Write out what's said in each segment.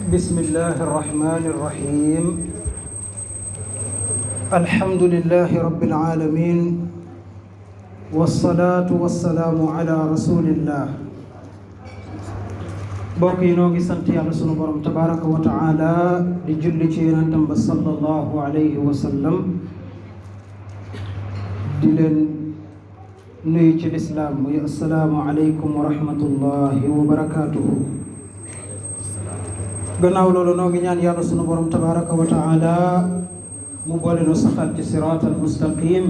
بسم الله الرحمن الرحيم الحمد لله رب العالمين والصلاة والسلام على رسول الله bokk yi noo ngi sant yàlla sunu borom tabaraka wa taala di julli ci yonentam ba sallallahu alayhi wa sallam di leen nuyu ci lislaam muy assalaamu aleykum wa rahmatullahi wa barakatuhu gannaaw loolu noo ngi ñaan yàlla sunu borom tabaraka wa taala mu boole nu saxal ci siraatal mustaqim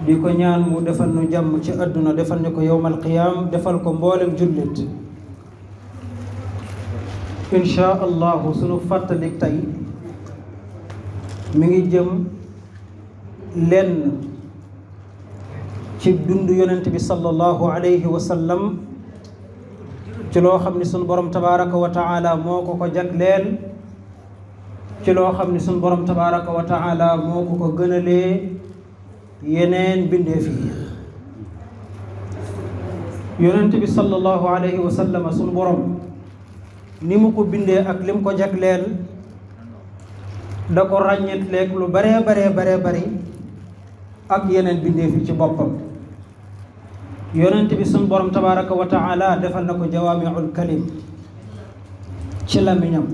di ko ñaan mu defal nu jàmm ci àdduna defal ñu ko yowmal qiyaam defal ko mboolem jullit insha allahu sunu fàttalik tey mi ngi jëm lenn ci dund yonent bi sallallahu alayhi wa sallam ci loo xam ni sunu borom tabaraka wa taala moo ko jagleel ci loo xam ni sunu borom tabaraka wa taala moo ko gënalee yeneen bindeef yi yonent bi sallallahu alayhi wa sallam sunu borom ni mu ko bindee ak lim ko jagleel da ko ràññetleeg lu baree bari ak yeneen bindeef yi ci boppam yonent bi sunu borom tabaraka wa taala defal na ko jawaamiul kalim ci lamiñam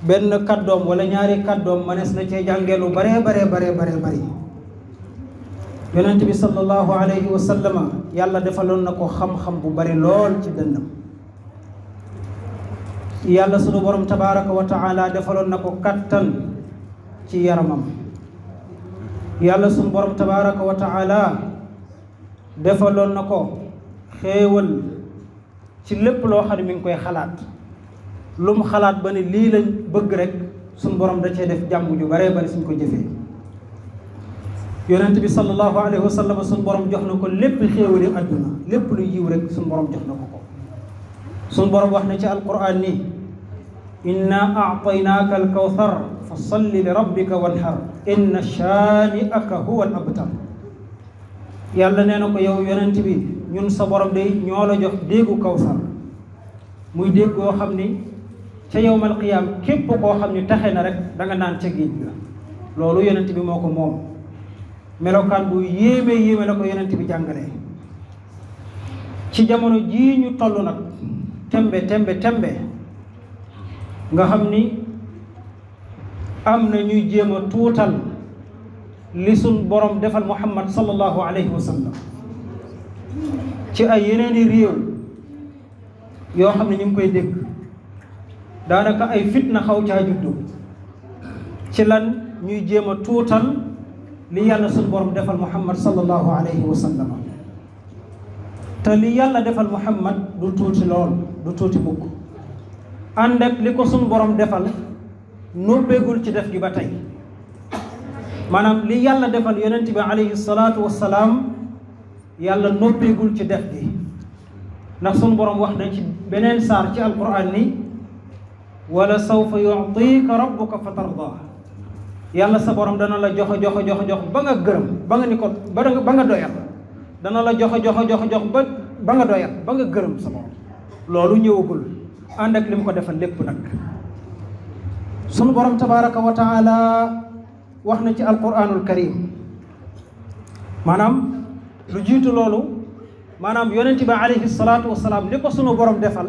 benn kàddoom wala ñaari kàddoom mënees na cee jàngee lu baree bari yonent bi sallallahu alayhi wa sallama yàlla defaloon na ko xam-xam bu bari lool ci dënnam yàlla sunu borom tabaraka wa taala defaloon na ko kattan ci yaramam yàlla sunu borom tabaraka wa taala defaloon na ko xéewal ci lépp loo xam ne mi ngi koy xalaat lu mu xalaat ba ne lii lañ bëgg rek sunu borom da cee def jàmm ju baree bari suñ ko jëfee yonent bi sallallahu alayhi wa sallam sunu borom jox na ko lépp xéewali àdduna lépp lu yiw rek sunu borom jox na ko sunu borom wax na ci alquran ni inna a'taynaaka alkawthar fa salli li rabbika wanhar inna shaani'aka huwa al abtar yàlla nee na ko yow yonent bi ñun sa borom day ñoo la jox déggu kawsar muy dégg koo xam ni ca yowmal qiyaam képp koo xam ni taxe na rek da nga naan ca géej ga loolu yonent bi moo ko moom melokaan bu yéeme la ko yonent bi jàngalee ci jamono jii ñu toll nag tembe nga xam ni am na ñuy jéem a tuutal li sun borom defal muhammad sallallahu alayhi wa sallam ci ay yeneeni réew yoo xam ne ñu ngi koy dégg daanaka ay fitna xaw caa juddu ci lan ñuy jéem a tuutal li yàlla sun borom defal muhammad sallallahu alayhi wa sallam te li yàlla defal muhammad du tuuti lool du tuuti mukk ànd ak li ko sun borom defal noppeegul ci def gi ba tey maanaam li yàlla defal yonent bi alayhi salaatu wassalaam yàlla noppeegul ci def gi ndax sunu borom wax na ci beneen saar ci alquran ni wala sawfa yu'tika rabbuka fa tarda yàlla sa borom dana la jox ba nga gërëm ba nga ni ko ba nga doyal dana la jox ba nga doyal ba nga gërëm sa borom loolu ñëwagul ànd ak li mu ko defal lépp nag sunu borom tabaraka wa taala wax na ci alquranul karim maanaam lu jiitu loolu maanaam yonent bi alayhi salaatu wasalaam li ko sunu borom defal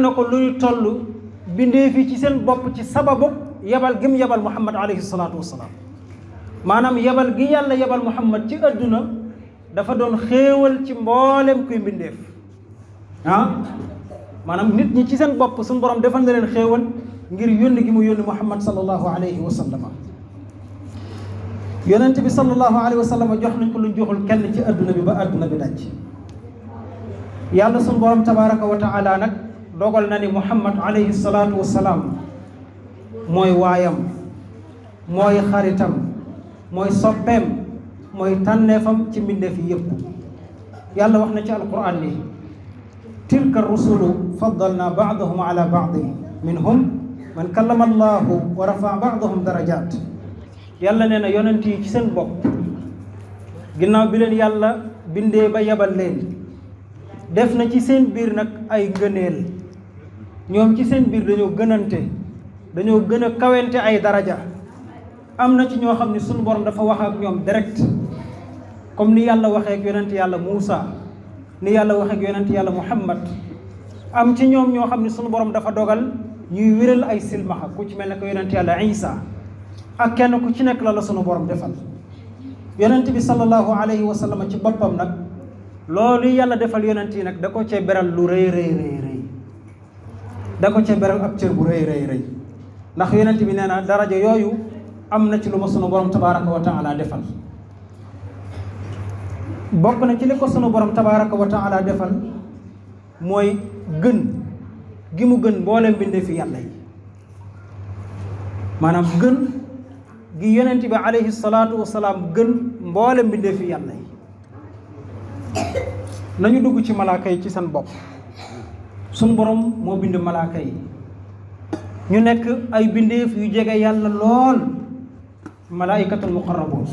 na ko luy toll bindee fi ci seen bopp ci sababu yebal gim yebal muhammad alayhi salaatu wasalaam maanaam yebal gi yàlla yebal muhammad ci adduna dafa doon xéewal ci mboolem kuy mbindeef maanaam nit ñi ci seen bopp sunu borom defal na leen xéewal ngir yónni gi mu yónni muhammad sallallahu alayhi wa sallam yonent bi sallallahu alayhi wa sallam jox nañ ko lu joxul kenn ci adduna bi ba adduna bi daj yàlla sunu borom tabaraka wa taala nag dogal na ni muhammad alayhi salaatu wa salaam mooy waayam mooy xaritam mooy soppeem mooy tànneefam ci mbindeef yi yëpp yàlla wax na ci alquran ni tilka rusulu faddalna ba'dahum ala ba'din minhum man kallama allahu wa rafa ba'dahum darajat yàlla nee na yonent yi ci seen bopp ginnaaw bi leen yàlla bindee ba yebal leen def na ci seen biir nag ay ngëneel ñoom ci seen biir dañoo gënante dañoo gën a kawente ay daraja am na ci ñoo xam ne suñu borom dafa wax ak ñoom direct comme ni yàlla waxee ak yonent yàlla Muusa ni yàlla waxee ak yonent yàlla Muhammad am ci ñoom ñoo xam ne suñu borom dafa dogal ñuy wéral ay silmaxa ku ci mel ne ko yonent yàlla Isa ak kenn ku ci nekk la la sunu borom defal yonent bi sallallahu alayhi wa sallam ci boppam nag loolu yàlla defal yonent yi nag da ko cee beral lu rëy rëy rëy rëy da ko cee beral ab cër bu rëy rëy rëy ndax yonent bi nee na daraja yooyu am na ci lu ma sunu borom tabaraka wa taala defal bokk na ci li ko sunu borom tabaraka wa taala defal mooy gën gi mu gën mboolem bindee fi yàlla yi maanaam gën gi yonent bi alayhi salaatu wasalaam gën mboolem bindee fi yàlla yi nañu dugg ci malaaka yi ci seen bopp suñ borom moo bind malaaka yi ñu nekk ay bindeef yu jege yàlla lool malaayikatul muqarraboon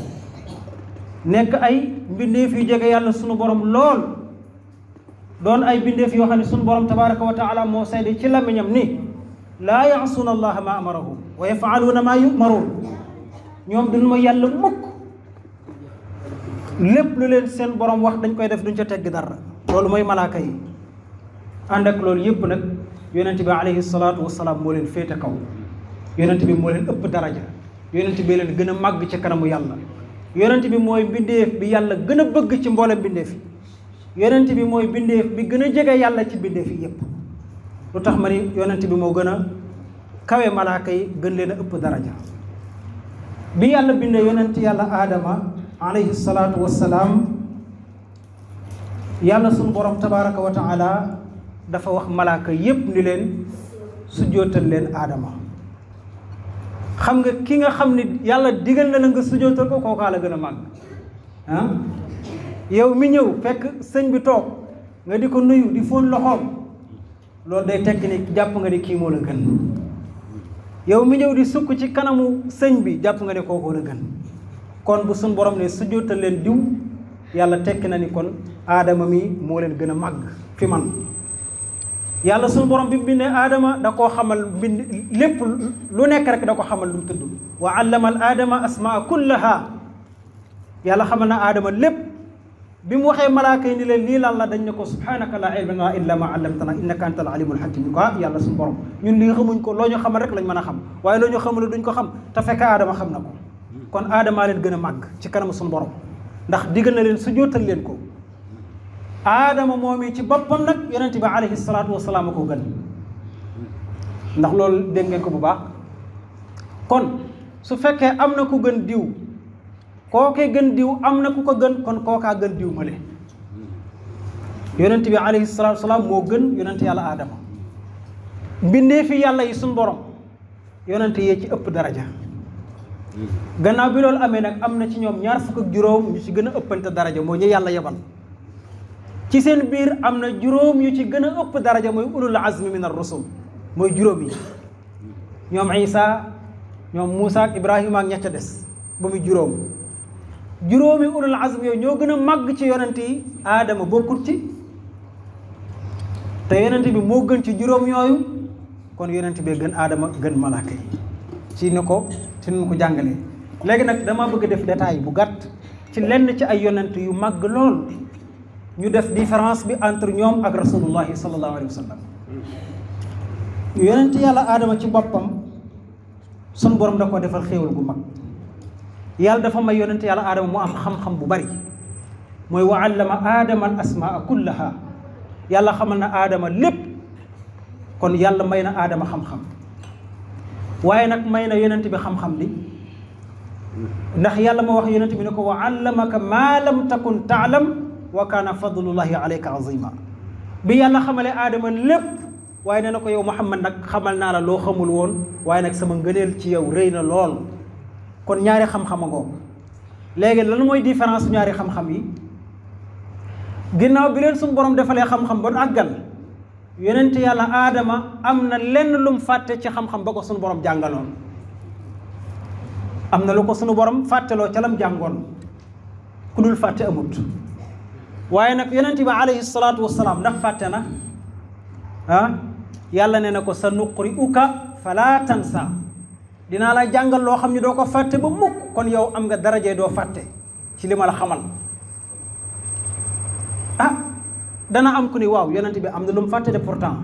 nekk ay bindeef yu jege yàlla sunu borom lool doon ay bindeef yoo xam ne sunu borom tabaraka wa taala moo sayde ci làmmiñam ni laa yaasuuna allaha ma amarahum wa yafaaluuna maa yumaruun ñoom duñu ma yàlla mukk lépp lu leen seen borom wax dañ koy def duñ ca tegg dara loolu mooy malaaka yi ànd ak loolu yëpp nag yonent bi alayhi salaatu wasalaam moo leen féete kaw yonent bi moo leen ëpp daraja yonent bi leen gën a màgg ci kanamu yàlla yonent bi mooy bindeef bi yàlla gën a bëgg ci mboolem bindeef yi yonent bi mooy bindeef bi gën a jege yàlla ci bindeef yi yëpp lu tax ma ni yonent bi moo gën a kawe malaaka yi gën leen a ëpp daraja bi yàlla bindee yonent yàlla aadama alayhi salaatu wassalaam yàlla sunu borom tabaraka wa taala dafa wax malaaka yépp ni leen sujjootal leen aadama xam nga ki nga xam ni yàlla digal na la nga sujjootal ko kookaa la gën a màgg ah yow mi ñëw fekk sëñ bi toog nga di ko nuyu di fóon loxoom loolu day tekki ni jàpp nga ni kii moo la gën yow mi ñëw di sukk ci kanamu sëñ bi jàpp nga ne kookoo la gën kon bu suñ borom ne sujjootal leen diw yàlla tekki na ni kon aadama mi moo leen gën a màgg fi man yàlla suñu borom bi mu bindee aadama da koo xamal bind lépp lu nekk rek da ko xamal lu mu tudd wa allama al aadama asmaa kullaha yàlla xamal na aadama lépp bi mu waxee malaaka yi ni leen lii lan la dañ ne ko subhanaka la ilma lana illa ma allamtana innaka anta al alimul hakim ko yàlla suñu borom ñun li xamuñ ko loo ñu xamal rek lañ mën a xam waaye loo ñu xamul duñ ko xam te fekk aadama xam na ko kon aadamaa leen gën a màgg ci kanam suñu borom ndax digal na leen sujjootal leen ko aadama moom i ci boppam nag yonent bi alayhi salaatu wasalaam a ko gën ndax loolu dégg ngeen ko bu baax kon su fekkee am na ku gën diw kookee gën diw am na ku ko gën kon kookaa gën diw male yonent bi alayhi salaatu wasalaam moo gën yonent yàlla aadama mbindee fi yàlla yi suñ borom yonent yee ci ëpp daraja gannaaw bi loolu amee nag am na ci ñoom ñaar fukk ak juróom ñu ci gën a ëppante daraja mooy ñu yàlla yebal ci seen biir am na juróom yu ci gën a ëpp daraja mooy ulul azmi min ar-rusul mooy juróom yi ñoom Isa ñoom Muusa ak Ibrahima ak ña ca des ba muy juróomi ulul azmi yooyu ñoo gën a màgg ci yonent yi aadama bokkut ci te yonent bi moo gën ci juróom yooyu kon yonent bee gën aadama gën malaaka yi ci ni ko jàngalee léegi nag dama bëgg def détail bu gàtt ci lenn ci ay yonent yu màgg lool ñu def différence bi entre ñoom ak rasulullahi sallallahu alayhi wa sallam yonent yàlla aadama ci boppam sun borom da ko defal xéewal gu mag yàlla dafa may yonent yàlla aadama mu am xam-xam bu bari mooy wa allama aadama al asmaa kullaha yàlla xamal na aadama lépp kon yàlla may na aadama xam-xam waaye nag may na yonent bi xam-xam li ndax yàlla ma wax yonent bi ne ko wa allamaka maa lam takun taalam wa kaana fadlullahi alayka azima bi yàlla xamale aadama lépp waaye nee na ko yow Muhammad nag xamal naa la loo xamul woon waaye nag sama ngëneel ci yow rëy na lool kon ñaari xam-xam a ngoog léegi lan mooy différence ñaari xam-xam yi ginnaaw bi leen suñu borom defalee xam-xam ba àggal yonent yàlla aadama am na lenn lum fàtte ci xam-xam ba ko suñu borom jàngaloon am na lu ko suñu borom fàtteloo ca lam jàngoon ku dul fàtte amut waaye nag yonent bi alayhi salaatu wasalaam ndax fàtte na yàlla nee na ko sa nuqri'uka fala tansa dinaa la jàngal loo xam ne doo ko fàtte ba mukk kon yow am nga darajee doo fàtte ci li ma la xamal dana am ku ni waaw yonent bi am na lu mu fàtte de pourtant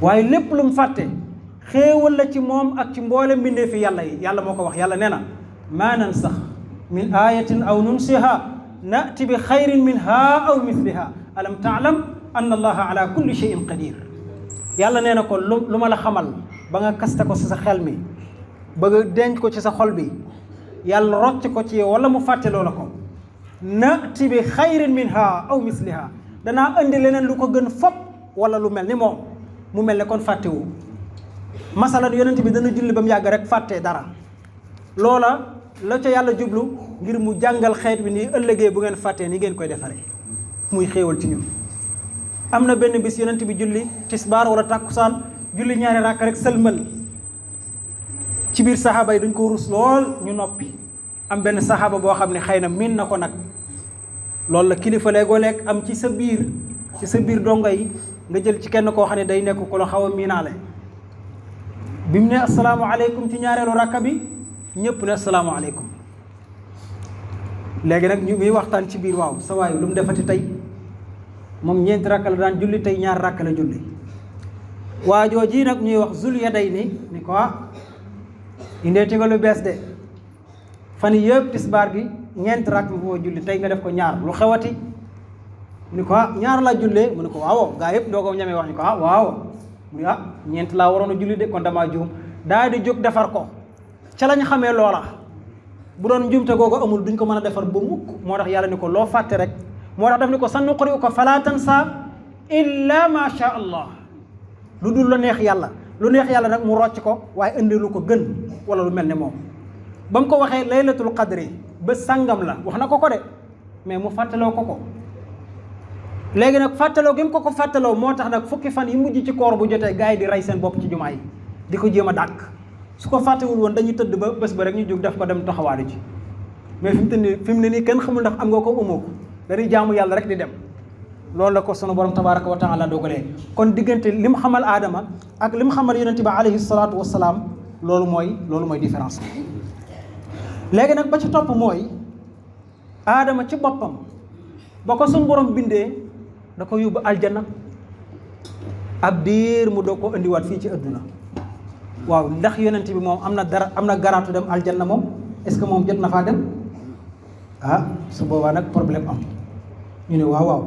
waaye lépp lu mu fàtte xéewal la ci moom ak ci mboole mbindee fi yàlla yi yàlla moo ko wax yàlla nee na maa nansax min ayatin aw nunsiha nati bi xayrin minha aw mithliha alam taalam anna allaha ala kulli shay'in qadir yàlla nee na ko lu ma la xamal ba nga kaste ko ci sa xel mi ba nga denc ko ci sa xol bi yàlla rocc ko ci yow wala mu fàtte loola ko nati bi xayrin minha aw mithliha danaa indi leneen lu ko gën fop wala lu mel ni moom mu mel ne kon fàttewu masalan yonent bi dana julli ba mu yàgg rek fàtte dara loola la ca yàlla jublu ngir mu jàngal xeet bi nii ëllëgee bu ngeen fàttee ni ngeen koy defaree muy xéewal ci ñun am na benn bis yonent bi julli tisbaar wala tàkkusaan julli ñaari ràkk rek sëlmal ci biir saxaaba yi dañ ko rus lool ñu noppi am benn saxaaba boo xam ne xëy na miin na ko nag loolu la kilifa léegoo lekk am ci sa biir dongo yi nga jël ci kenn koo xam ne day nekk ku la xaw a miinaale bi mu ne asalaamaaleykum ci ñaareelu rakka bi ñëpp ne asalaamaaleykum léegi nag ñu muy waxtaan ci biir waaw sa waay lu mu defati tey moom ñeenti rakka la daan julli tey ñaar rakka la julli waa jooji nag ñuy wax zul yaday ni ko indeeti nga lu bees de fan yëpp tisbaar bi ñeenti rakk bi foo julli tey nga def ko ñaar lu xewati mu ni ko ñaar laa jullee mu ne ko waaw gaa yëpp doo ko ñamee wax ni ko waaw mu ne ñeent laa waroon a julli de kon damaa juum daal di jóg defar ko ca lañ xamee loola bu doon njuumte googu amul duñ ko mën a defar ba mukk moo tax yàlla ni ko loo fàtte rek moo tax daf ni ko sanuqri'uka falaa tansaa illa ma sha allah lu dul lu neex yàlla nag mu rocc ko waaye indi lu ko gën wala lu mel ne moom ba mu ko waxee laylatul qadri ba sàngam la wax na ko de mais mu fàttaloo ko léegi nag fàttaloo gi mu ko fàttaloo moo tax nag fukki fan yi mujj ci koor bu jotee gars yi di rey seen bopp ci jumaa yi di ko jéem a dàkk su ko fàttewul woon dañuy tëdd ba bés ba rek ñu jóg def ko dem taxawaale ci mais fi mu ne nii kenn xamul ndax am nga ko amoo ko dañuy jaamu yàlla rek di dem loolu la ko sunu borom tabaraka wa taala dogalee kon diggante li mu xamal aadama ak li mu xamal yonente bi alayhi salaatu wasalaam loolu mooy différence léegi nag ba ci topp mooy aadama ci boppam ba ko sunu borom bindee da ko yóbbu aljanna ab diir mu doo ko indiwaat fii ci adduna waaw ndax yonent bi moom am na garaatu dem aljanna moom est-ce que moom jot na faa dem su boobaa nag problème am ñu ne waaw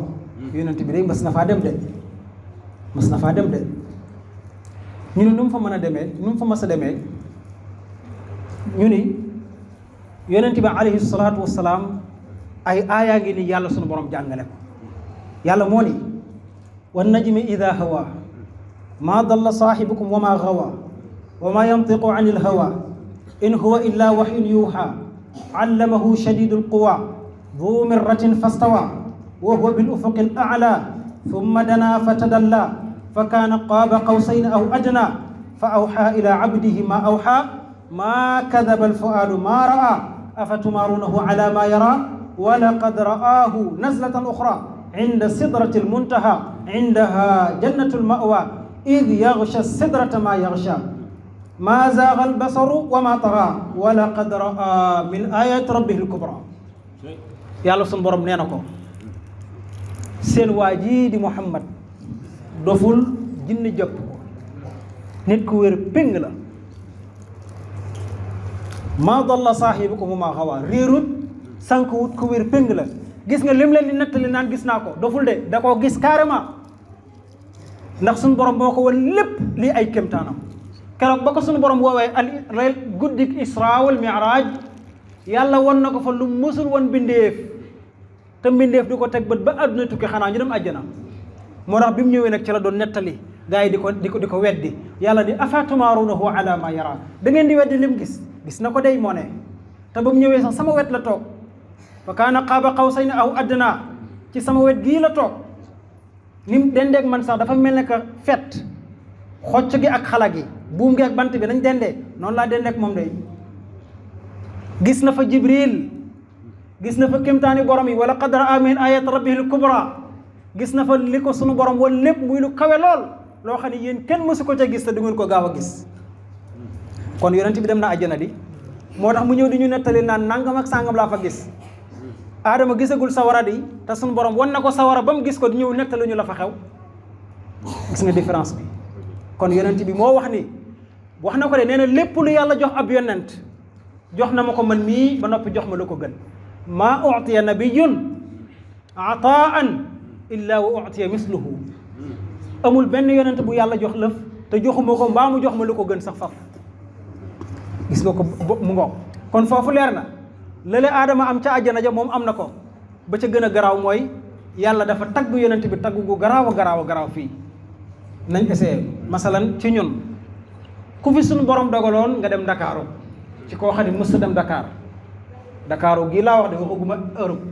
yonent bi day mas na faa dem de ñu ne nu mu fa mën a demee nu mu fa mas a demee ñu ni yonent bi alayhi salaatu wasalaam ay aayaa ngi ni yàlla sunu borom jàngale ko yàlla moo ni wan najmi ida hawa maa dalla saaxibukum wa maa gawa wa maa yantiqu an il hawa in huwa illa waxyun yuuxa allamahu shadidu lquwa du mirratin fastawa wa huwa bil ufuqi al a'la thumma dana fatadalla fa kaana qaaba qawsayni aw adna fa awxa ila abdihi ma awxa ma kadaba alfuaadu ma ra'a afa tumaarunahu ala ma yara wa laqad ra'aahu nazlatan uxra inda sidrati almuntaha indaha jannatu almawa id yaghsha sidrata ma yaghsha ma zaaga albasaru wa ma taxa wa laqad ra'a min ayati rabbihi alkubra yàlla sunu borom nee na ko seen waa jii di Muhammad doful jinni jëpp ko nit ku wér péng la ma dalla saahibukum wa ma xawa réerut sànq wut ku wér péng la gis nga lim leen di nettali naan gis naa ko doful de da koo gis carrément ndax suñu borom moo ko wan lépp lii ay kémtaanam keroog ba ko suñu borom woowee al guddik isra wal mi'raj yàlla won na ko fa lu mësul woon bindeef te mbindeef di ko teg bët ba àdduna tukki xanaa ñu dem àjjana moo tax bi mu ñëwee nag ci la doon nettali gars yi di ko weddi yàlla ni afatumaarunahu ala ma yara da ngeen di weddi lim gis na ko day moo ne te ba mu ñëwee sax sama wet la toog fa kaana qaaba qawsayni aw adna ci sama wet gii la toog ni mu dendeeg man sax dafa mel ne que fet xocc gi ak xala gi buum gi ak bant bi nañ dendee noonu laa dendeeg moom day gis na fa jibril gis na fa kémtaani borom yi wala qad raa min ayat rabbihil kubra gis na fa li ko sunu borom wala lépp muy lu kawe lool loo xam ne yéen kenn mësu ko ca gis te du ngeen ko gaaw a gis kon yonent bi dem na àjjana di moo tax mu ñëw di ñu nettali naan nangam ak sàngam laa fa gis aadama gisagul sawara di te suñu borom wan na ko sawara ba mu gis ko di ñëw nettali ñu la fa xew gis nga différence bi kon yonent bi moo wax ni wax na ko de nee na lépp lu yàlla jox ab yonent jox na ma ko man mii ba noppi jox ma lu ko gën maa utiya nabiyyun ataan illa wa utiya misluhu amul benn yonent bu yàlla jox lëf te joxuma ko mbaa mu jox ma lu ko gën sax faf gis nga ko mu ngoog kon foofu leer na lële aadama am ca àjjana ja moom am na ko ba ca gën a garaaw mooy yàlla dafa tagg yonent bi tagg gu garaaw a garaaw a garaaw fii nañ essayé masalan ci ñun ku fi suñu borom dogaloon nga dem Ndakaaru ci koo xam ne mës a dem Ndakaaru gii laa wax de waxaguma Europe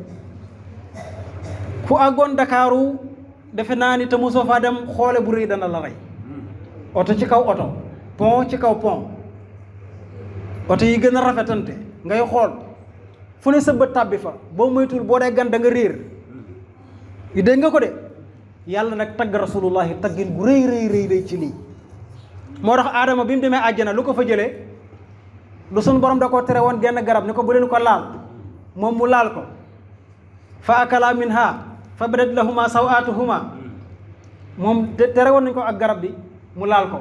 ku àggoon Ndakaaru defe naa ni te mosoo faa dem xoole bu rëy dana la rey oto ci kaw oto pont ci kaw pont oto yi gën a rafetante ngay xool fu ne sa bët tàbbi fa boo moytul boo dee gan da nga réer yu dégg nga ko de yàlla nag tagg rasulullahi taggin gu rëy rëy rëy ci lii moo tax aadama bi mu demee àjjana lu ko fa jëlee lu sun borom da koo tere woon genn garab ni ko bu leen ko laal moom mu laal ko fa akala minha fa badat lahuma sawaatuhuma moom tere woon nañ ko ak garab bi mu laal ko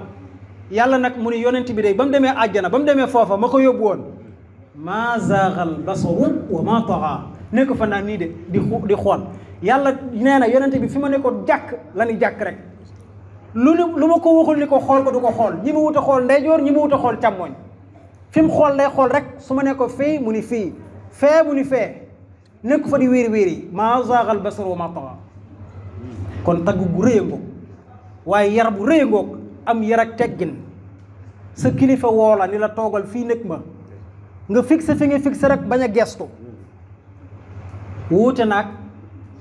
yàlla nag mu ni yonent bi day ba mu demee àjjana ba mu demee foofa ma ko yóbbu woon maa zaagal basaru wa maa taxa nekk fa naa nii de di xool yàlla nee na yonent bi fi ma ne ko jàkk la ni jàkk rek lu ma ko waxul ni ko xool ko du ko xool ñi ma wut a xool ndeyjoor ñi ma wut a xool càmmooñ fi mu xool day xool rek su ma ne ko fii mu ni fii fee mu ni fee nekk fa di wéeri wéeri maa zaagal basaru wa maa taxa kon tagg gu rëy a ngoog waaye yar bu rëy a ngoog am yar ak teggin sa kilifa woo la ni la toogal fii nekk ma nga fixé fi nga fixé rek bañ a gestu wuute naag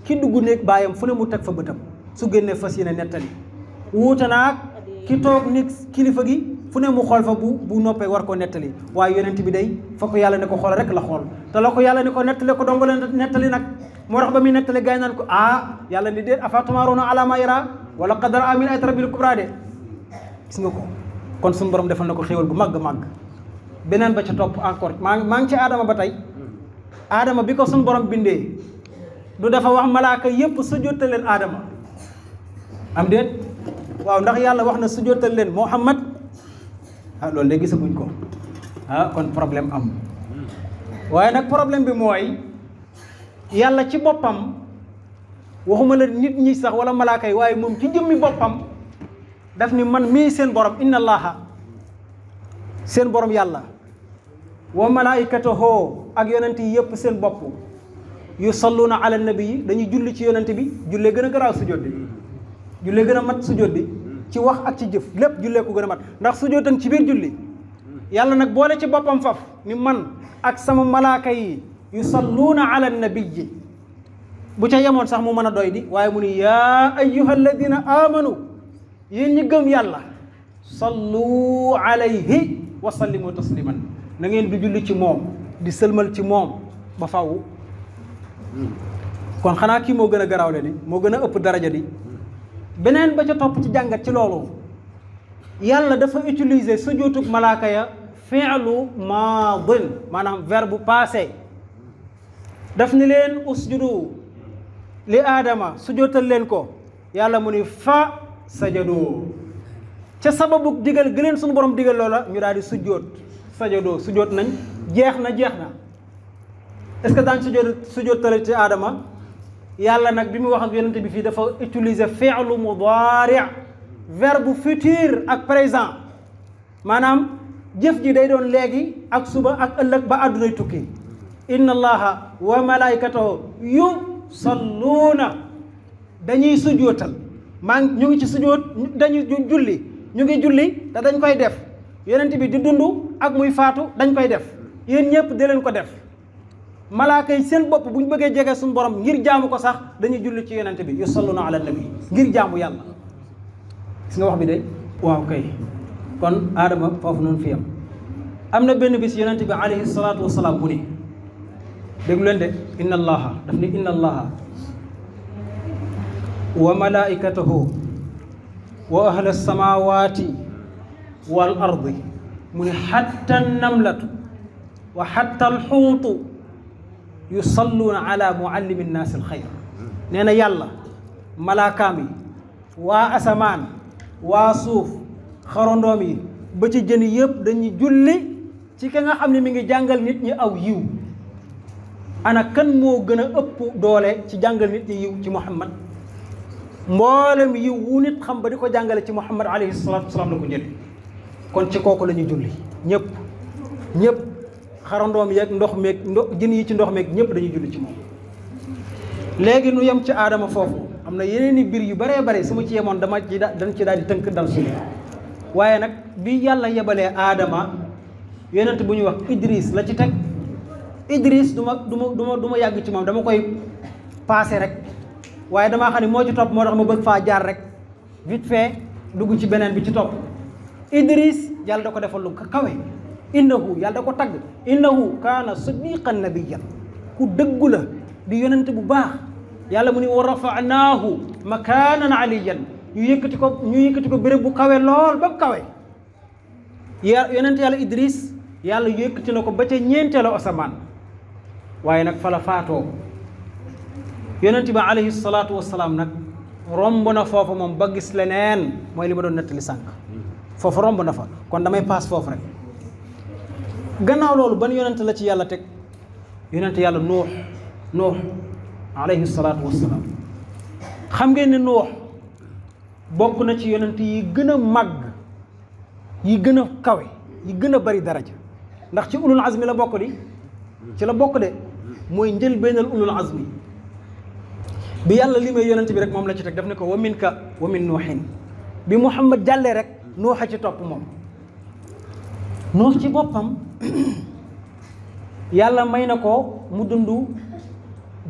ki dugg néeg baayam fu ne mu teg fa bëtam su génnee fas yéene nettali wuute naag ki toog nit kilifa gi fu ne mu xool fa bu noppee war ko nettali waaye yonent bi day fa ko yàlla ne ko xool rek la xool te la ko yàlla ne ko nettali ko dongo leen nettali nag moo tax ba muy nettali gars yi naan ko yàlla ni déet afa tumaaruna ala ma yara wala qadara amin ay tarabil kubra de gis nga ko kon suñu borom defal na ko xéwal gu màgg beneen ba ca topp encore maa ngi ci aadama ba tey aadama bi ko suñu borom bindee du dafa wax malaaka yépp sujjóotal leen aadama am déet waaw ndax yàlla wax na sujjóotal leen Muhammad loolu de gisaguñ ko kon problème am waaye nag problème bi mooy yàlla ci boppam waxuma la nit ñi sax wala malaaka yi waaye moom ci jëmmi boppam daf ni man mii seen borom inna allaha seen borom yàlla wa malaikatahu ak yonent yi yëpp seen bopp yusalluna ala nabi yi dañuy julli ci yonent bi jullee gën a garaaw sujjóot bi jullee gën a mat sujjóot bi ci wax ak ci jëf lépp jullee ko gën a mat ndax sujjóotan ci biir julli yàlla nag boole ci boppam faf ni man ak sama malaaka yi yusalluuna ala nabi bu ca yemoon sax mu mën a doy di waaye mu ni yaa ayyuha alladina amanu yéen ñi gëm yàlla sallu alayhi wa sallimu tasliman na ngeen di julli ci moom di sëlmal ci moom ba faw kon xanaa kii moo gën a garaawle di moo gën a ëpp daraja di beneen ba ca topp ci jàngat ci loolu yàlla dafa utiliser sujjóotug malaaka ya fi'lu maadin maanaam verbe passé daf ni leen usjudu li aadama sujjóotal leen ko yàlla mu ni fa sajadoo ca sababu digal gëleen suñu borom digal loola ñu daal di sujjóot sajadoo sujjóot nañ jeex na est-ce que daañ sujjóotale ci aadama yàlla nag bi mu wax ak yonente bi fii dafa utiliser fi'lu mudaari' verbe futur ak présent maanaam jëf ji day doon léegi ak suba ak ëllëg ba àddunay tukki inna allaha wa malaikatahu yusalluuna dañuy sujjóotal ñu ngi ci sujjóot dañuy julli ñu ngi julli te dañ koy def yonent bi di dund ak muy faatu dañ koy def yéen ñëpp di leen ko def malaaka yi seen bopp bu ñu bëggee jege suñu borom ngir jaamu ko sax dañuy julli ci yonent bi yusalluna ala nabi ngir jaamu yàlla gis nga wax bi de waaw kay kon aadama foofu noonu fi am na benn bis yonent bi alayhi salaatu wasalaam mu ni déglu leen de inna allaha daf ni inna allaha wa malaikatahu wa ahla samawati wal ardi mu ne xatta namlatu wa xatta alxuutu yusalluuna ala muallimi nnaasi alxayr nee na yàlla malaakaam yi waa asamaan waa suuf xarondoom yi ba ci jën yëpp dañuy julli ci ka nga xam ne mi ngi jàngal nit ñi aw yiw ana kan moo gën a ëpp doole ci jàngal nit ñi yiw ci Muhammad mboolem yiw wu nit xam ba di ko jàngale ci Muhammad alayhi salaatu wasalaam la ko jële kon ci kooku la ñuy julli ñëpp xarandoom yeeg ndox meeg jën yi ci ndox meeg ñëpp dañuy julli ci moom. léegi nu yem ci aadama foofu am na yeneen i biir yu baree bare su ma ci yemoon dañ ci daal di tënk dal suñu waaye nag bi yàlla yebalee aadama yonent bu ñuy wax Idris la ci teg Idris du ma yàgg ci moom dama koy paase rek waaye damaa xam ne moo ci topp moo tax ma bëgg faa jaar rek vite fait dugg ci beneen bi ci topp Idris yàlla da ko defal lu kawe innahu yàlla da ko tagg innahu kaana siddiqan nabiyyan ku dëggu la di yonent bu baax yàlla mu ni wa rafanaahu makaanan aliyan ñu yëkkati ko béréb bu kawe lool ba mu kawe yonent yàlla Idris yàlla yëkkati na ko ba ca ñeenteelu asamaan waaye nag fa la faatoo yonent bi alayhi salaatu wasalaam nag romb na foofu moom ba gis leneen mooy li ma doon nettali sànq foofu romb na fa kon damay paas foofu rek gannaaw loolu ban yonent la ci yàlla teg yonent yàlla nuux alayhi salaatu wasalaam xam ngeen ne nuux bokk na ci yonent yi gën a màgg yi gën a kawe yi gën a bari daraja ndax ci ulul azmi la bokk di ci la bokk de mooy njëlbéenal ulul azmi bi yàlla li may yonent bi rek moom la ci teg daf ne ko wa minka wa min nuuxin bi Muhammad jàllee rek nuuxa ci topp moom nuux ci boppam yàlla may na ko mu dund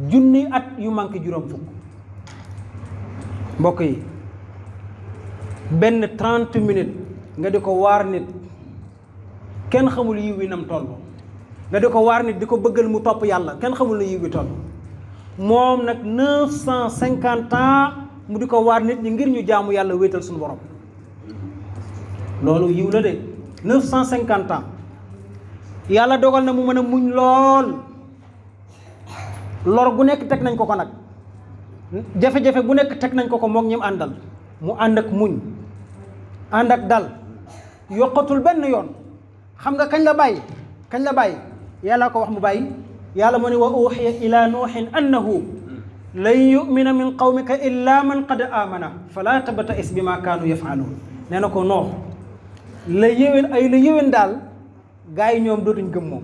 1,000 at yu manqué juróom fukk mbokk yi benn 30 minutes nga di ko waar nit kenn xamul yiw wi nam toll nga di ko waar nit di ko bëggal mu topp yàlla kenn xamul na yiw wi toll moom nag 950 ans mu di ko waar nit ñi ngir ñu jaamu yàlla wéetal suñu borom loolu yiw la de 950 ans yàlla dogal na mu mën a muñ lool lor gu nekk teg nañ ko nag jafe-jafe bu nekk teg nañ ko moog ñim àndal mu ànd ak muñ ànd ak dal yokkatul benn yoon xam nga kañ la bàyyi yàlla ko wax mu bàyyi yàlla mu ne wa uxiya ila nuuxin annahu lan yumina min qawmika illa man qad amana fala tabta'is bima kaanu yafaluun nee na ko noox la yéwén daal gars yi ñoom dootuñ gëm moom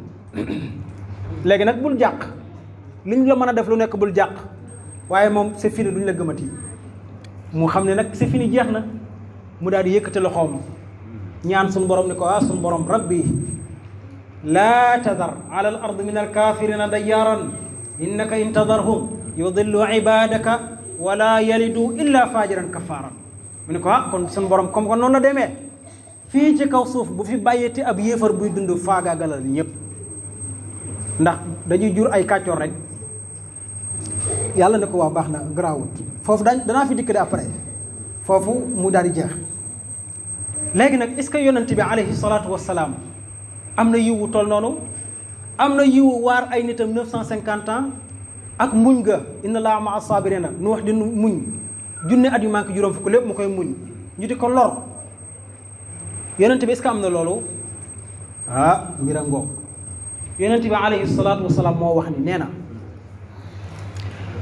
léegi nag bul jàq liñ la mën a def lu nekk bul jàq waaye moom c'est fini duñ la gëmati mu xam ne nag c'est fini jeex na mu daal di yëkkati loxoom ñaan suñu borom ne ko suñu borom rabbi laa tadar ala al ard min al kafirina dayyaaran innaka in tadarhum yudillu ibadaka wala yalidu illa fajiran kafaran mu ne ko kon suñu borom comme que noonu la demee fii ci kaw suuf bu fi bàyyeti ab yéefar buy dund faagaagalal ñëpp ndax dañuy jur ay kàccoor rek yàlla ne ko wax baax na garaawut foofu danaa fi dikk de après foofu mu daal di jeex léegi nag est-ce que yonent bi alayhi salaatu wassalaam am na yiwu toll noonu am na yiwu waar ay nitam 950 ans ak muñ ga inna laa maa saabirina nu wax di muñ 1,000 at yu manqué juróom fukk lépp mu koy muñ ñu di ko lor yonent bi est-ce que am na loolu mbira ngoog yonent bi alayhi salaatu wassalaam moo wax ni nee na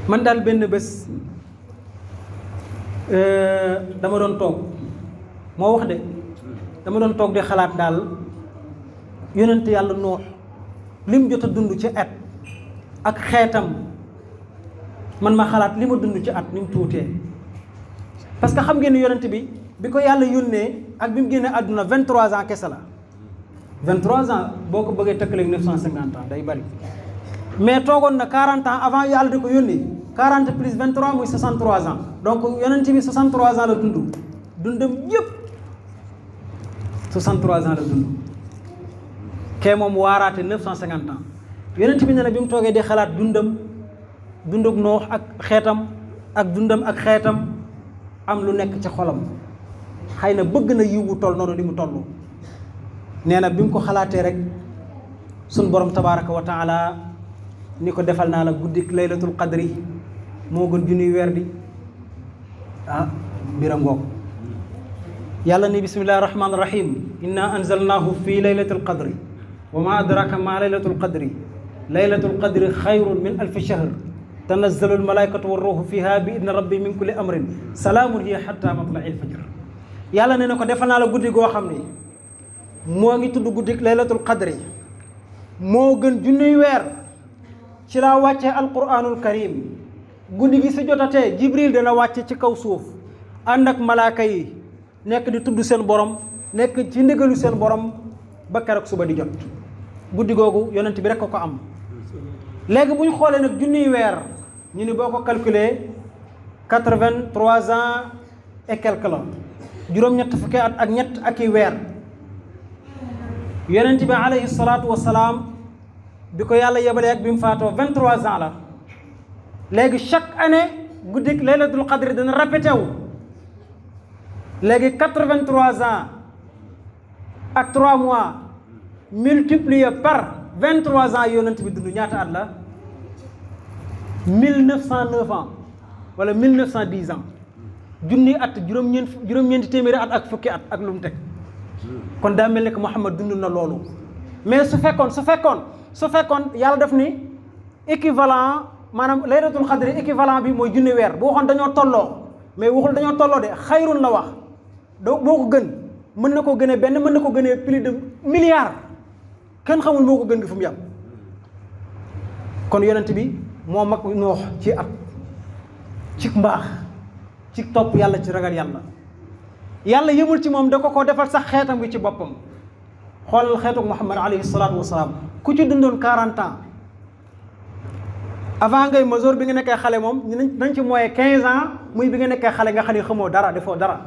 man daal benn bés dama doon toog moo wax de dama doon toog di xalaat daal yonent yàlla Nuux lim jot a dund ci at ak xeetam man ma xalaat li ma dund ci at ni mu tuutee parce que xam ngeen ni yonent bi ko yàlla yónnee ak bi mu génnee àdduna 23 ans kese la 23 ans boo ko bëggee tëkkaleeg 950 ans day bari mais toogoon na 40 ans avant yàlla di ko yónnee 40 plus 23 muy 63 ans donc yonent bi 63 ans la dundam yëpp 63 ans la dund kee moom waaraate 950 ans yonent bi ne na bi mu toogee di xalaat dunduk Noox ak xeetam ak dundam ak xeetam am lu nekk ci xolam xëy na bëgg na yiw wu toll noonu li mu toll. nee na bi mu ko xalaatee rek sun borom tabaraka wa taala ni ko defal naa la guddik laylatul qadri moo gën junniy weer di mbiram ngoog. yàlla ni bismillahi rahmaani rahim inna anzalnahu fi laylatil qadri wa ma adraka ma laylatul qadri laylatul qadri xayrun min alfi shahr tanazzalu almalaikatu warruhu fiha bi idni rabbi min kulli amrin salaamun hiya hatta matla'il fajr. yàlla ne na ko defal naa la guddi goo xam ne moo ngi tudd guddi laylatul qadri moo gën junniy weer ci laa wàccee alquranul karim. guddi gi su jotatee jibril dana wàcce ci kaw suuf ànd ak malaaka yi nekk di tudd seen borom nekk ci ndigalu seen borom ba keroog suba di jot. guddi googu yonent bi rek ko am. léegi bu ñu xoolee nag junniy weer ñu ni boo ko calculer 83 ans et quelque la juróom-ñett fukki at ak ñett ak i weer. yonent bi alayhi salaatu wa salaam bi ko yàlla yebalee ak bi mu faatoo 23 ans la. léegi chaque année guddik laylatul qadri dana répété wu. léegi 83 ans ak 3 mois multiplié par 23 ans yonent bi dund ñaata at la 1909 ans wala 1910 ans junni at juróom-ñeenti téeméeri at ak fukki at ak lu mu teg. kon daa mel ni que Muhammad dund na loolu. mais su fekkoon yàlla def ni équivalent maanaam laylatul qadri équivalent bi mooy junni weer bu waxoon dañoo tolloo mais waxul dañoo tolloo de xayrun la wax doo boo ko gën mën na koo gënee benn mën na ko gënee plus de milliards kenn xamul moo ko gën gi fu mu yàgg. kon yonent bi moo mag noox ci at ci mbaax ci topp yàlla ci ragal yàlla. yàlla yëmul ci moom da ko defal sax xeetam bi ci boppam. xoolal xeetu Muhammad alayhi salaatu wasalaam ku ci dundoon 40 ans avant ngay majeur bi nga nekkee xale moom nañ ci mooyee 15 ans muy bi nga nekkee xale nga xam ne xamoo dara defoo dara.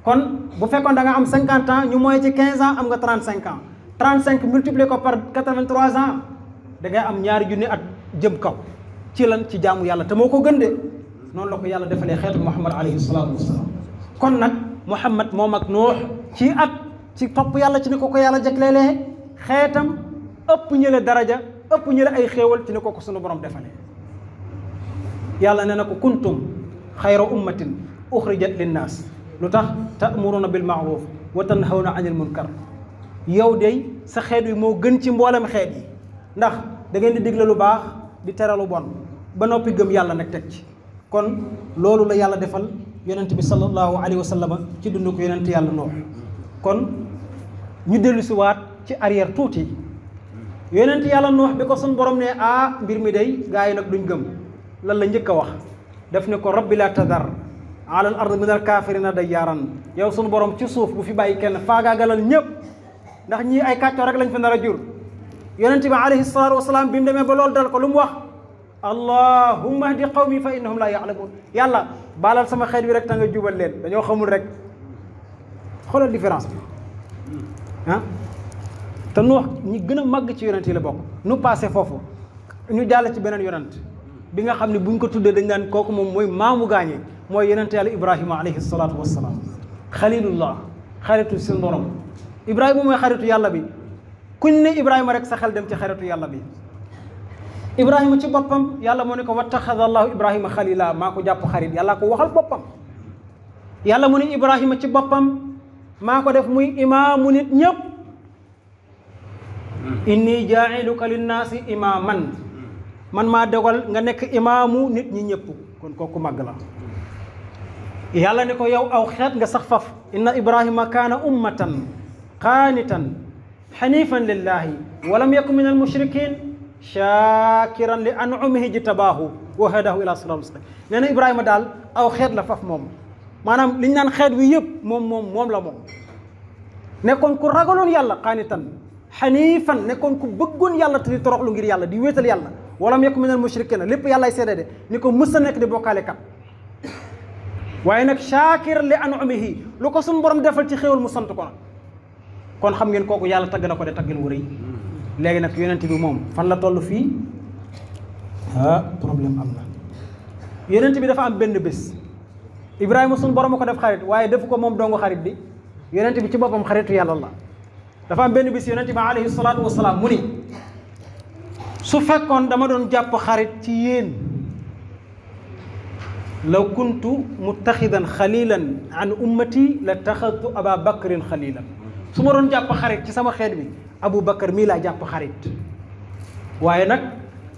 kon bu fekkoon da nga am 50 ans ñu mooyee ci 15 ans am nga 35 ans 35 multiplié ko par 83 ans da ngay am ñaari junni at jëm kaw ci lan ci jaamu yàlla te moo ko gën de noonu la ko yàlla defalee xeetu Muhammad alayhi salaatu wasalaam. kon nag Muhammad moom ak Nuux ci at ci topp yàlla ci ni ko yàlla jagleelee xeetam ëpp ñële daraja ëpp ñële ay xéewal ci ni ko sunu borom defalee. yàlla nee na ko kuntum xayra ummatin uxrijat linnaas lu tax ta'muruna bil ma'ruf wa tanhawna anil munkar. yow de sa xeet wi moo gën ci mboolem xeet yi ndax da ngeen di digle lu baax di tere lu bon ba noppi gëm yàlla nag teg ci. kon loolu la yàlla defal yonent bi sallallahu alayhi wa sallam ci dund ko yonent yàlla Nuux. kon ñu dellu si waat ci arrière tuuti yonent yàlla Nuux bi ko sun borom ne mbir mi day gaa yi nag duñ gëm lan la njëkk a wax def ne ko rabbi la tadar ala al ard min al kaafirina dayyaaran yow sunu borom ci suuf bu fi bàyyi kenn faagaagalal ñëpp ndax ñii ay kàccoor rek lañ fi nar a jur. yonent bi alayhi salaatu wasalaam bi mu demee ba loolu dal ko lu mu wax allahumma ahdi qawmi fa innahum la ya'lamun yàlla baalal sama xeet wi rek ta nga jubal leen dañoo xamul rek. xoolal différence bi te Nuux ñi gën a màgg ci yonent yi la bokk. nu passé foofu ñu jàll ci beneen yonent bi nga xam ne buñ ko tuddee dañ naan kooku moom mooy maamu gaañe mooy yonent yàlla Ibrahima alayhi salaatu wassalaam. xalilullah xaritu seen borom Ibrahima mooy xaritu yàlla bi kuñ ne Ibrahima rek sa xel dem ci xaritu yàlla bi. Ibrahima ci boppam yàlla moo ne ko wattaxada allahu Ibrahima xalila maa ko jàpp xarit yàlla ko waxal boppam. yàlla mu ne Ibrahima ci boppam maa ko def muy imaamu nit ñëpp. inni jaa'iluka linnaasi imaaman man maa dogal nga nekk imaamu nit ñi ñëpp kon kooku màgg la. yàlla ne ko yow aw xeet nga sax faf inna Ibrahima kaana ummatan qaanitan xanifan lillahi walam yakun min almushrikin shakiran li an'umihi jtabaahu wa hadahu ila siraatin mustaqim. nee na Ibrahima daal aw xeet la faf moom maanaam liñ naan xeet wi yëpp moom la moom. nekkoon ku ragaloon yàlla qaanitan xanifan nekkoon ku bëggoon yàlla te di toroxlu ngir yàlla di wéetal yàlla walam yakun min almushrikin lépp yàlla ay seede de ni ko mës a nekk di bokkaale kat. waaye nag shakiran li an'umihi lu ko suñu borom defal ci xéewal mu sant ko nag. kon xam ngeen kooku yàlla tagg na ko de taggin wu rëy. léegi nag yonent bi moom fan la toll fii problème am na. yonent bi dafa am benn bés Ibrahima suñu borom a ko def xarit waaye defu ko moom dongu xarit bi yonent bi ci boppam xaritu yàlla la. dafa am benn bis yonent bi alayhi salaatu wasalaam mu ni su fekkoon dama doon jàpp xarit ci yéen law kuntu muttaxidan xalilan an ummati la taxadtu aba bakrin xalilan su ma doon jàpp xarit ci sama xeet bi Abu Bakar mii laa jàpp xarit waaye nag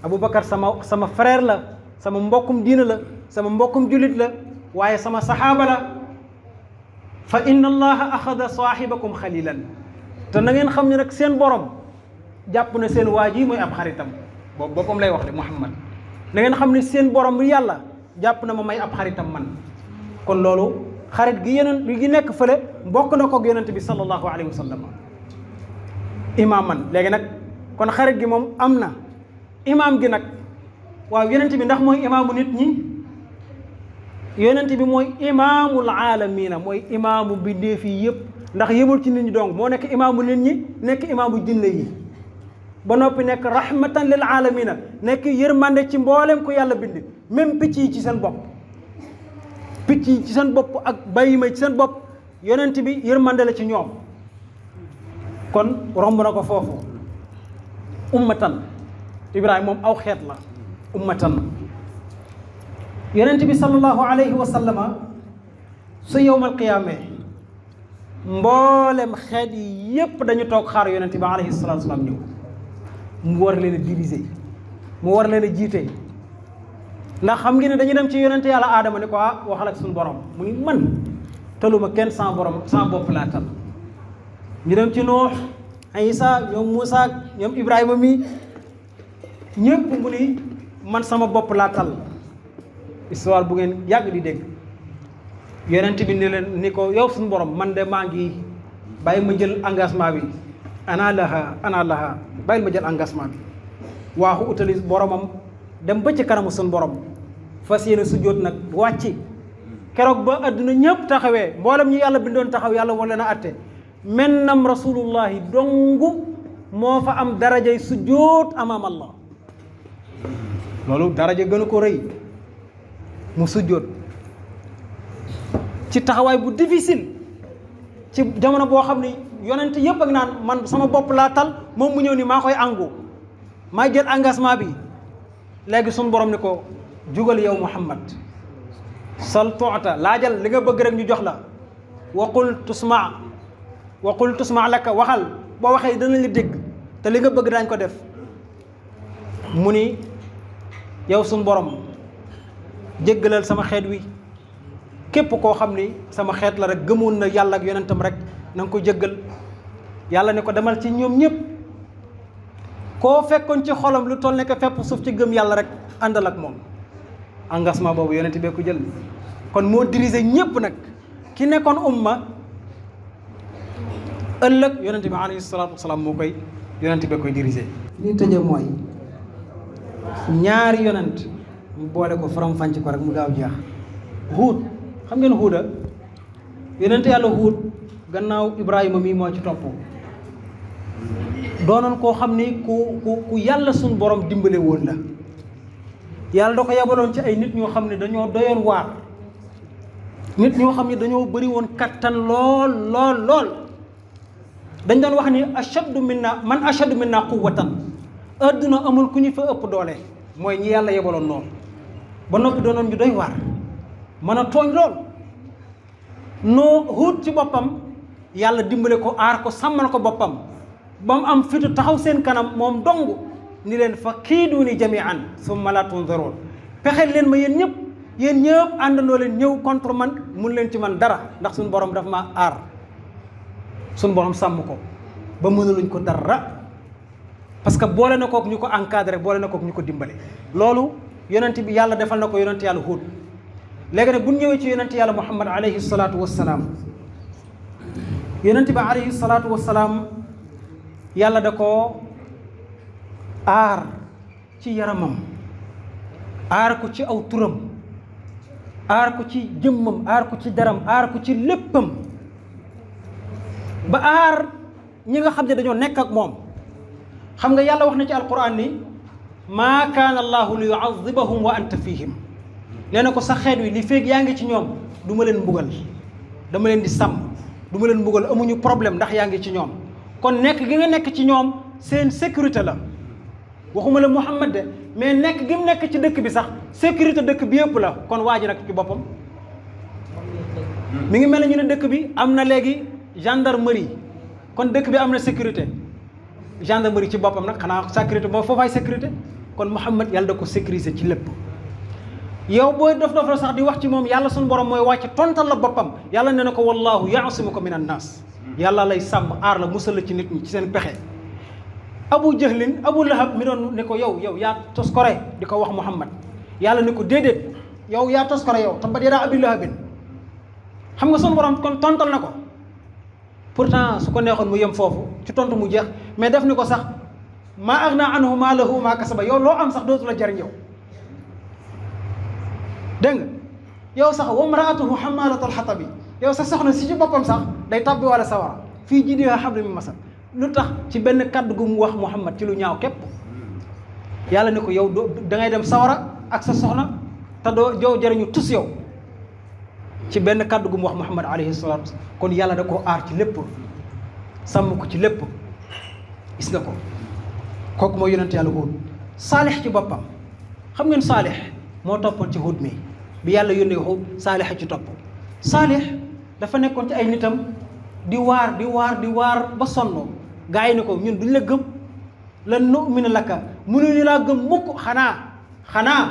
Abu Bakar sama frère la sama mbokkum diina la sama mbokkum julit la waaye sama saxaaba la fa inna allaha axada saaxibakum xalilan te na ngeen xam ne nag seen borom jàpp na seen waa ji mooy ab xaritam boobu boppam lay wax de Muhammad na ngeen xam ne seen borom yàlla jàpp na ma may ab xaritam man kon loolu xarit gi yeneen gi nekk fële mbokk na ko ak yonent bi sallallahu alayhi wa sallam imaaman léegi nag kon xarit gi moom am na imaam gi nag waaw yonent bi ndax mooy imaamu nit ñi yonent bi mooy imaamul aalamiina mooy imaamu bindéef yi yëpp ndax yëmul ci nit ñi donc moo nekk imaamu nit ñi nekk imaamu jinne yi ba noppi nekk rahmatan lil aalamiina nekk yërmande ci mboolem ku yàlla bind même picc yi ci seen bopp picc yi ci seen bopp ak bàyyi ma ci seen bopp yonent bi yërmande la ci ñoom kon romb na ko foofu ummatan Ibrahima moom aw xeet la ummatan yonent bi sallallahu alayhi wa sallama su yowmal qiyaame mboolem xeet yi yépp dañu toog xaar yonent bi alayhi salaatu wa salaam ñëw mu war leen a diriger mu war leen a jiite ndax xam ngeen ne dañu dem ci yonent yàlla aadama ni ko waxal ak suñu borom mu ni man taluma kenn sans borom sans bopp laa tal ñu dem ci Nuux Isa ñoom Muusa ñoom Ibrahima mi ñëpp mu ni man sama bopp laa tal histoire bu ngeen yàgg di dégg yonent bi ni leen ni ko yow suñu borom man de maa ngi bàyyi ma jël engagement bi ana laha bàyyil ma jël engagement bi waaxu utali boromam dem ba ci kanamu suñu borom fas yéene sujjóot nag wàcci keroog ba àdduna ñëpp taxawee mboolem ñi yàlla bindoon taxaw yàlla war leen a atte mennam rasulullahi dongu moo fa am darajay sujjóot amaam Allah loolu daraja gënu ko rëy mu sujjóot ci taxawaay bu difficile ci jamono boo xam ne yonent yëpp ak naan man sama bopp laa tal moom mu ñëw ni maa koy àngu maa jël engagement bi léegi suñu borom ni ko jugal yow Muhammad sal tuuta laajal li nga bëgg rek ñu jox la waqul tusma laka waxal boo waxee danañ la dégg te li nga bëgg daañ ko def mu ni yow suñu borom jéggalal sama xeet wi képp koo xam ni sama xeet la rek gëmoon na yàlla ak yonentam rek na nga ko jéggal yàlla ne ko demal ci ñoom ñëpp koo fekkoon ci xolam lu toll nekk fepp suuf ci gëm yàlla rek àndal ak moom engagement boobu yonent bee ko jël kon moo diriger ñëpp nag ki nekkoon umma ëllëg yonent bi alayhi salaatu wasalaam moo koy yonent bee koy diriger. li ñu tëjee mooy ñaari yonent mu boole ko faram fànc ko rek mu gaaw jeex Huud xam ngeen Huuda yonent yàlla Huud gannaaw Ibrahima mii moo ci topp doonoon koo xam ni ku yàlla suñ borom dimbale woon la yàlla da ko yabaloon ci ay nit ñoo xam ne dañoo doyoon waar nit ñoo xam ne dañoo bëri woon kattan lool dañ doon wax ni man ashaddu minna quwwatan adduna amul ku ñu fa ëpp doole mooy ñi yàlla yabaloon noonu ba noppi doonoon ñu doy waar mën a tooñ lool noo Huud ci boppam yàlla dimbale ko aar ko sàmmal ko boppam ba mu am fitu taxaw seen kanam moom dong ni leen fa kiiduuni jami'an summa laa tunzaruun pexeel leen ma yéen ñëpp àndandoo leen ñëw contre man mun leen ci man dara ndax suñu borom daf ma aar suñu borom sàmm ko ba mënuluñ ko dara parce que boole na kook ñu ko encadré boole na kook ñu ko dimbale loolu yonent bi yàlla defal na ko yonent yàlla Huud léegi nag bu ñu ñëwee ci yonent yàlla Muhammad alayhi salaatu wassalaam yonent bi alayhi salaatu wassalaam yàlla da ko aar ci yaramam aar ko ci aw turam aar ko ci jëmmam aar ko ci daram aar ko ci léppam ba aar ñi nga xam ne dañoo nekk ak moom xam nga yàlla wax na ci alquran ni maa kaana allahu li yuazibahum wa anta fihim nee na ko sa xeet wi li feeg yaa ngi ci ñoom du ma leen mbugal dama leen di sàmm du ma leen mbugal amuñu problème ndax yaa ngi ci ñoom kon nekk gi nga nekk ci ñoom seen sécurité la waxuma la Muhammad de mais nekk gi mu nekk ci dëkk bi sax sécurité dëkk bi yëpp la kon waa ji nag ci boppam mi ngi mel ne ñu ne dëkk bi am na léegi gendarmerie kon dëkk bi am na sécurité gendarmerie ci boppam nag xanaa sécurité mooy foofaay sécurité kon Muhammad yàlla da ko sécuriser ci lépp yow booy dof la sax di wax ci moom yàlla suñu borom mooy wàcc tontal la boppam yàlla nee na ko wallahu yaasimuka min annaas yàlla lay sàmm aar la musal la ci nit ñi ci seen pexe abu jahlin abu lahab mi doon ne ko yow yaa toskore di ko wax Muhammad yàlla ne ko déedéet yow yaa toskore yow tabbat yadaa abi lahabin xam nga suñu borom kon tontal na ko pourtant su ko neexoon mu yem foofu ci tontu mu jeex mais def ni ko sax maa aghnaa anhu maaluhu maa kasaba yow loo am sax dootu la jariñ yow dégg nga yow sax wa mraatuhu hammalatal hatabi yow sa soxna si ci boppam sax day tabbi wala sawara fii jiidihaa hablum min masad lu tax ci benn kàddu gu mu wax Muhammad ci lu ñaaw képp yàlla ne ko yow da ngay dem sawara ak sa soxna te doo jariñu tus yow ci benn kàddu gu mu wax Muhammad alayhi salaatu kon yàlla da koo aar ci lépp sàmm ko ci lépp gis nga ko kooku mooy yonent yàlla Huud Saalix ci boppam xam ngeen Saalix moo toppoon ci Huud mi bi yàlla yónnee Huud Saalix ci topp Saalix dafa nekkoon ci ay nitam di waar ba sonn gaa yi ne ko ñun duñ la gëm lan nu'mina laka mënuñu laa gëm mukk xanaa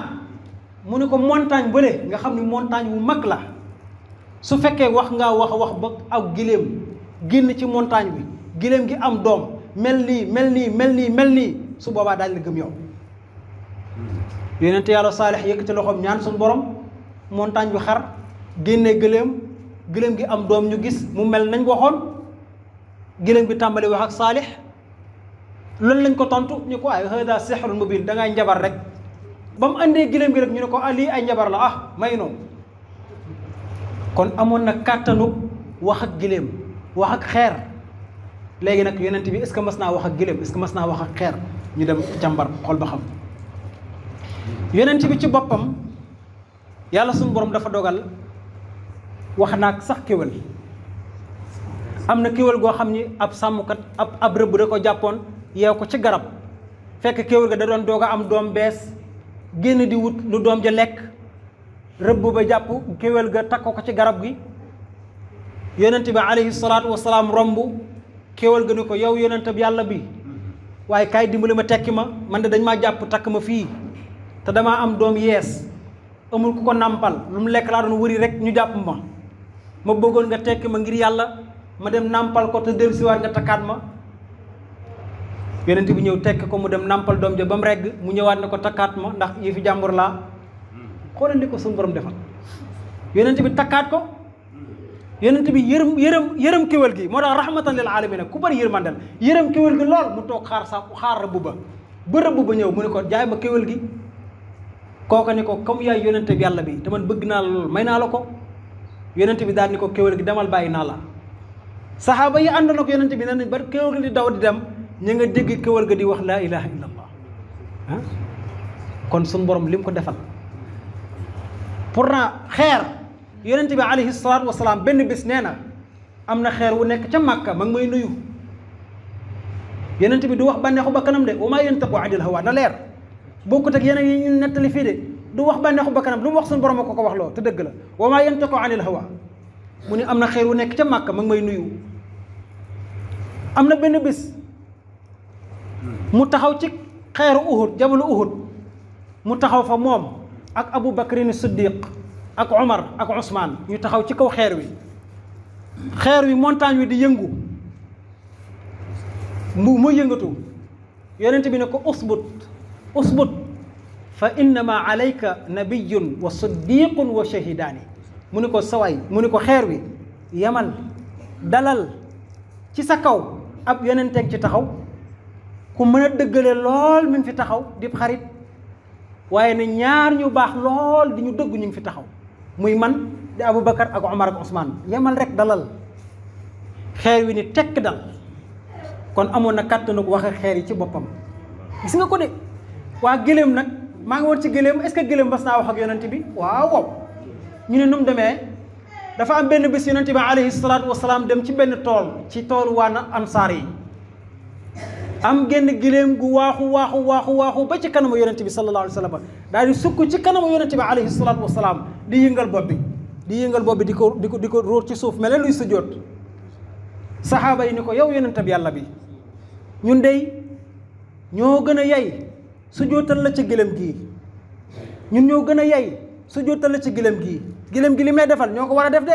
mu ne ko montagne bële nga xam ni montagne bu mag la su fekkee wax wax ba ak giléem génn ci montagne bi giléem gi am doom mel nii su boobaa daal la gëm yow yonente yàlla Saalix yëkkati loxoom ñaan suñu borom montagne bi xar génnee gëléem gi am doom ñu gis mu mel nañ waxoon gëléem gi tàmbali wax ak Saalix loolu lañ ko tontu ñu ko ay hada sihrun mubin da ngay njabar rek ba mu andee gëléem gi rek ñu ne ko lii ay njabar la may noonu kon amoon na kàttanu wax ak gëléem wax ak xeer léegi nag yonent bi est-ce que mas naa wax ak gëléem est-ce que mas naa wax ak xeer ñu dem càmbar xool ba xam yonent bi ci boppam yàlla suñu borom dafa dogal wax naag sax kéwél am na kéwél goo xam ni ab sàmmkat ab rëbb da ko jàppoon yeew ko ci garab fekk kéwél ga da doon doog a am doom bees génn di wut lu doom ja lekk rëbb ba jàpp kéwél ga takk ko ci garab gi yonent bi alayhi salaatu wasalaam romb kéwél ga ni ko yow yonent bi yàlla bi waaye kaay dimbali ma tekki ma man de dañ maa jàpp takk ma fii te damaa am doom yees amul ku ko nàmpal lu mu lekk laa doon wëri rek ñu jàpp ma bëggoon nga tekki ma ngir yàlla ma dem nàmpal ko te dellusiwaat nga takkaat ma yonent bi ñëw tekki ko mu dem nàmpal doom ja ba mu regg mu ñëwaat ne ko takkaat ma ndax yëfi jàmbur laa xoolal li ko suñu borom defal yonent bi takkaat ko yonent bi yërëm kéwél gi moo tax rahmatan lil alamin ku bari yërmandel yërëm kéwél gi lool mu toog xaar rëbb ba rëbb ba ñëw mu ne ko jaay ma kéwél gi kooka ne ko comme yaay yonent bi yàlla bi te man bëgg naa la lool may naa la ko yonent bi daal ni ko kéwél gi demal bàyyi naa la saxaaba yi àndoon ak yonent bi nee nañ ba kéwél gi di daw di dem ñu nga dégg kéwél ga di wax laa ilaha illallah kon suñu borom lim ko defal pourtant xeer yonent bi alayhi salaatu wasalaam benn bis nee na am na xeer wu nekk ca Màkka ma ngi may nuyu yonent bi du wax bànneexu bakkanam de wa maa yantiqu anil hawa na leer bokkut ak yeneen yi ñu nettali fii de du wax bànneexu bakkanam lu mu wax suñu borom a ko wax loo te dëgg la wa maa yantiqu anil hawa mu ne am na xeer wu nekk ca Màkka ma ngi may nuyu am na benn bis mu taxaw ci xeeru Uhud jabalu Uhud mu taxaw fa moom ak Abu Bakrin Siddiq ak Omar ak Ousmane ñu taxaw ci kaw xeer wi montagne wi di yëngu mu yëngatu yonent bi ne ko usbut fa innama alayka nabiyyun wa siddiqun wa shahidaani mu ne ko sawaay mu ne ko xeer wi yamal dalal ci sa kaw ab yonenteeg ci taxaw ku mën a dëggale lool mi ngi fi taxaw di xarit waaye ne ñaar ñu baax lool di ñu dëgg ñu ngi fi taxaw muy man di Aboubacar ak Omar ak Ousmane yemal rek dalal xeer wi ni tekk dal kon amoon na kàttanu wax ak xeer yi ci boppam gis nga ko de waa gëléem nag maa ngi woon ci gëléem est-ce que gëléem mas naa wax ak yonent bi waaw waaw ñu ne nu mu demee dafa am benn bés yonent bi alayhi salaatu wasalaam dem ci benn tool ci toolu waa ansaar yi am genn gëléem gu waaxu ba ci kanamu yonent bi sallallahu alayhi wa sallam daal di sukk ci kanamu yonent bi alayhi salaatu wasalaam di yëngal bopp bi di ko róor ci suuf mel ne luy sujjóot saxaaba yi ni ko yow yonent bi yàlla bi ñun dey ñoo gën a yey sujjóotal la ci gëléem gii ñun ñoo gën a yey sujjóotal la ci gëléem gii gëléem gi li may defal ñoo ko war a def de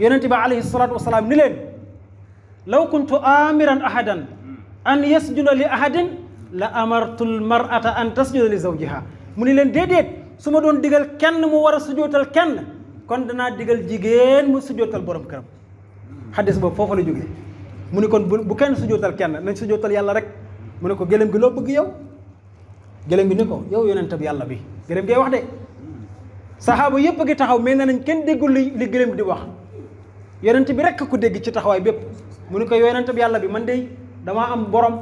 yonent bi alayhi salaatu wasalaam ni leen law kuntu amiran ahadan an yasjuda li ahadin la amartul mar'ata an tasjuda li zawjiha mu ni leen déedéet su ma doon digal kenn mu war a sujjóotal kenn kon danaa digal jigéen mu sujjóotal borom këram xaddis boobu foofu la jógee mu ni kon bu kenn sujjóotal kenn nañ sujjóotal yàlla rek mu ne ko gëléem gi loo bëgg yow gëléem gi ni ko yow yonentab yàlla bi gëléem gee wax de saxaaba yépp a ngi taxaw mais nee nañ kenn déggul li gëléem gi di wax yonent bi rekk ku dégg ci taxawaay bépp mu ni ko yow yonentab yàlla bi man de damaa am borom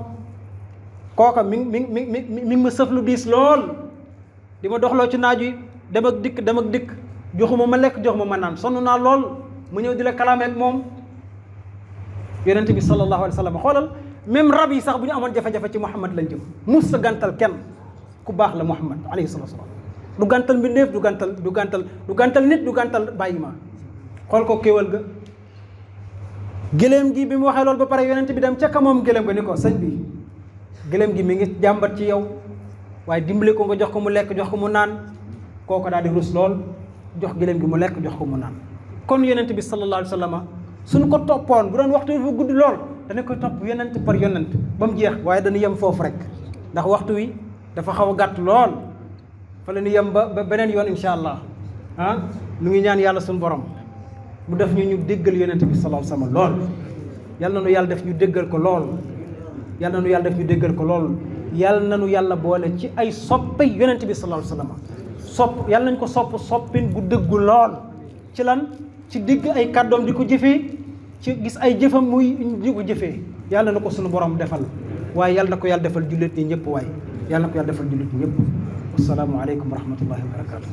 kooka mi ngi ma sëf lu diis lool di ma doxloo ci naaj wi dem ak dikk joxuma ma lekk jox ma naan sonn naa lool mu ñëw di la kalaame ak moom yonent bi sallallahu alayhi wa sallam xoolal même rab yi sax bu ñu amoon jafe-jafe ci Muhammad lañ jëm mus sa gàntal kenn ku baax la Muhammad alayhi salatu wasalam du gàntal mbindeef du gàntal nit du gàntal bàyyi ma xool ko kéwal ga gëléem gi bi mu waxee loolu ba pare yonent bi dem ca ka moom gëléem ga ni ko sëñ bi gëléem gi mi ngi jàmbat ci yow waaye dimbali ko nga jox ko mu lekk jox ko mu naan kooko daal di rus lool jox gëléem gi mu lekk jox ko mu naan kon yonent bi sallallahu alayhi wa sallam suñ ko toppoon bu doon waxtu wi dafa gudd lool dana koy topp yonent par yonent ba mu jeex waaye dañu yem foofu rek ndax waxtu wi dafa xaw a gàtt lool fa la ñu yem ba beneen yoon insha allah nu ngi ñaan yàlla suñu borom mu def ñu déggal yonent bi sallallahu alayhi wa sallam lool yal na nu yàlla def ñu déggal ko lool yal na nu yàlla def ñu déggal ko lool yal na nu yàlla boole ci ay soppe yonent bi sallallahu alayhi wa sallam yàlla nañ ko soppin gu dëggu lool ci lan ci digg ay kàddoom di ko jëfee ci gis ay jëfam muy di ko jëfee yàlla na ko sunu borom defal waaye yàlla na ko yàlla defal jullit ñi ñëpp waaye yàlla na ko yàlla defal jullit ñi ñëpp wasalaamu aleykum wa rahmatullahi wa barakatuh